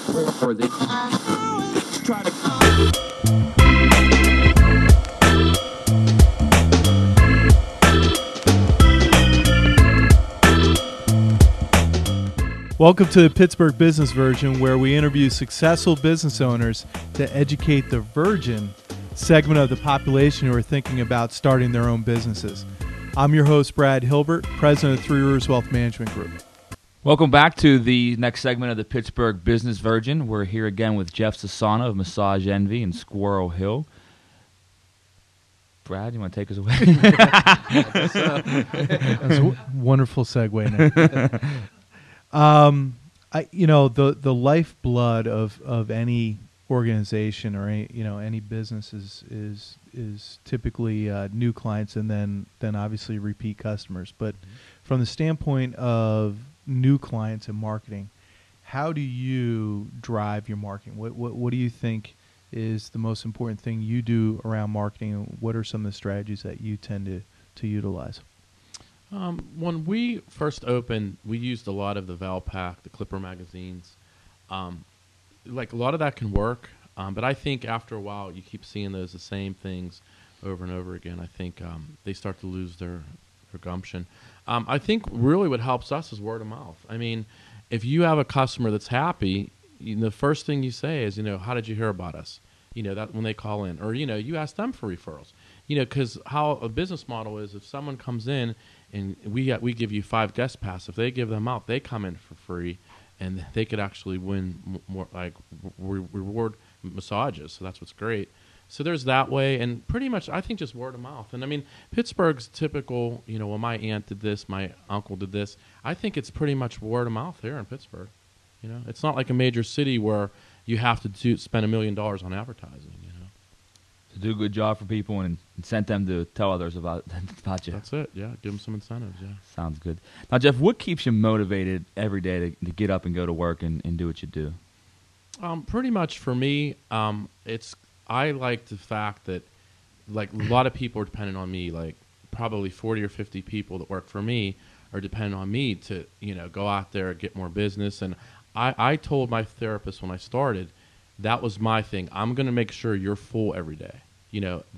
Or they try to. Welcome to the Pittsburgh Business Virgin, where we interview successful business owners to educate the virgin segment of the population who are thinking about starting their own businesses. I'm your host, Brad Hilbert, president of Three Rivers Wealth Management Group. Welcome back to the next segment of the Pittsburgh Business Virgin. We're here again with Jeff Sessano of Massage Envy in Squirrel Hill. Brad, you want to take us away? That's a wonderful segue, Nick. The lifeblood of any organization or any business is typically new clients and then obviously repeat customers. But from the standpoint of new clients and marketing, how do you drive your marketing? What do you think is the most important thing you do around marketing, and what are some of the strategies that you tend to utilize? When we first opened, we used a lot of the Valpak, the Clipper magazines. Like a lot of that can work, but I think after a while you keep seeing the same things over and over again. I think they start to lose their gumption. I think really what helps us is word of mouth. I mean, if you have a customer that's happy, the first thing you say is, how did you hear about us? That when they call in, or you ask them for referrals. Because how a business model is, if someone comes in and we give you 5 guest pass, if they give them out, they come in for free, and they could actually win more, like reward massages. So that's what's great. So there's that way, and pretty much I think just word of mouth. And I mean, Pittsburgh's typical. Well, my aunt did this, my uncle did this. I think it's pretty much word of mouth here in Pittsburgh. It's not like a major city where you have to spend $1 million on advertising. To do a good job for people and incent them to tell others about you. That's it. Yeah, give them some incentives. Yeah, sounds good. Now, Jeff, what keeps you motivated every day to get up and go to work and do what you do? Pretty much for me, I like the fact that like a lot of people are dependent on me. Like probably 40 or 50 people that work for me are dependent on me to go out there and get more business. And I told my therapist when I started, that was my thing. I'm going to make sure you're full every day.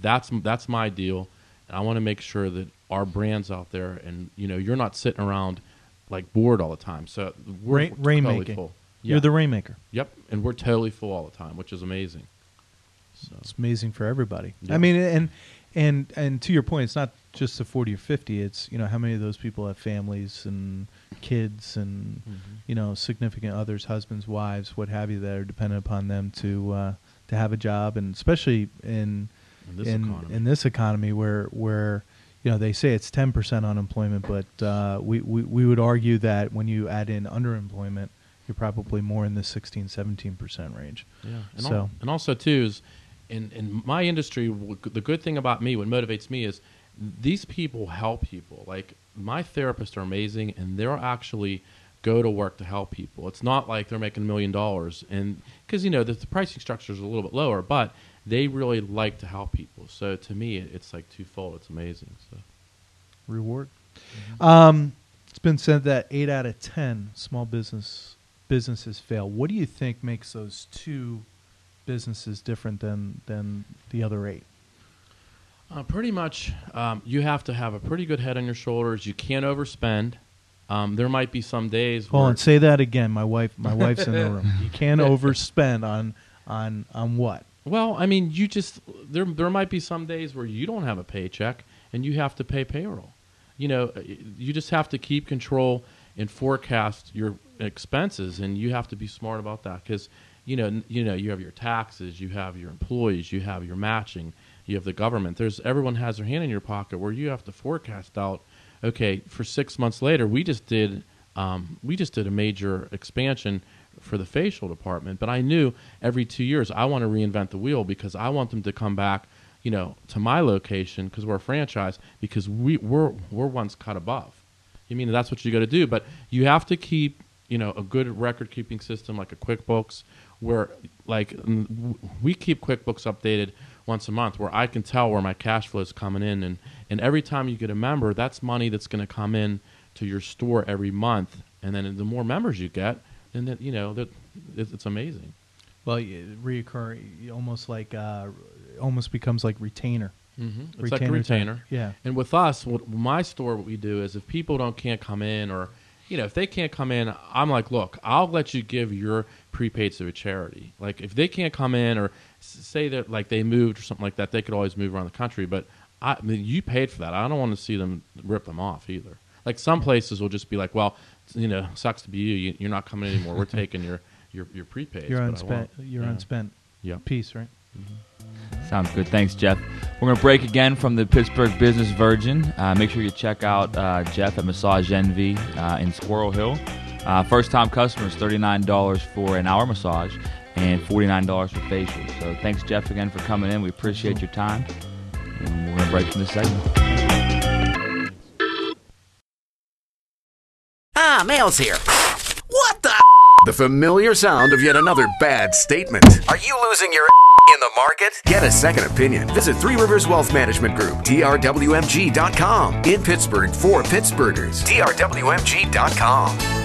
That's my deal. And I want to make sure that our brand's out there, and you're not sitting around like bored all the time. So we're totally full. Yeah. You're the rainmaker. Yep, and we're totally full all the time, which is amazing. So. It's amazing for everybody. Yeah. I mean, and to your point, it's not just the 40 or 50. It's how many of those people have families and kids and significant others, husbands, wives, what have you, that are dependent upon them to have a job, and especially in this economy where they say it's 10% unemployment, but we would argue that when you add in underemployment, you're probably more in the 16-17% range. Yeah, and also too is in my industry, the good thing about me, what motivates me is these people help people. Like my therapists are amazing, and they'll actually go to work to help people. It's not like they're making $1 million, and because the pricing structure is a little bit lower, but they really like to help people. So to me, it's like twofold. It's amazing. So reward. Mm-hmm. It's been said that 8 out of 10 small businesses fail. What do you think makes those 2 businesses different than the other 8? Pretty much, you have to have a pretty good head on your shoulders. You can't overspend. There might be some days. Hold on, say that again. My wife's in the room. You can't overspend on what? Well, I mean, you just there might be some days where you don't have a paycheck and you have to pay payroll. You just have to keep control and forecast your expenses, and you have to be smart about that because you have your taxes, you have your employees, you have your matching, you have the government. Everyone has their hand in your pocket where you have to forecast out. Okay, for 6 months later, we just did a major expansion for the facial department, but I knew every 2 years I want to reinvent the wheel because I want them to come back, to my location because we're a franchise because we're ones cut above. That's what you got to do, but you have to keep a good record keeping system like a QuickBooks, where like we keep QuickBooks updated once a month, where I can tell where my cash flow is coming in, and every time you get a member, that's money that's going to come in to your store every month, and then the more members you get, then it's amazing. Well, reoccurring, almost like almost becomes like retainer. Mm-hmm. It's like a retainer. Yeah. And with us, my store, what we do is if people can't come in, or if they can't come in, I'm like, look, I'll let you give your prepaids to a charity. Like if they can't come in, or say that like they moved or something like that, they could always move around the country. But I mean, you paid for that. I don't want to see them rip them off either. Like some places will just be like, well, sucks to be you. You're not coming anymore. We're taking your prepaids. Your unspent piece, right? Mm-hmm. Sounds good. Thanks, Jeff. We're going to break again from the Pittsburgh Business Virgin. Make sure you check out Jeff at Massage Envy in Squirrel Hill. First-time customers, $39 for an hour massage and $49 for facial. So thanks, Jeff, again for coming in. We appreciate your time. And we're going to break from this segment. Ah, Mail's here. What the? The familiar sound of yet another bad statement. Are you losing your in the market? Get a second opinion. Visit Three Rivers Wealth Management Group, trwmg.com. In Pittsburgh for Pittsburghers, trwmg.com.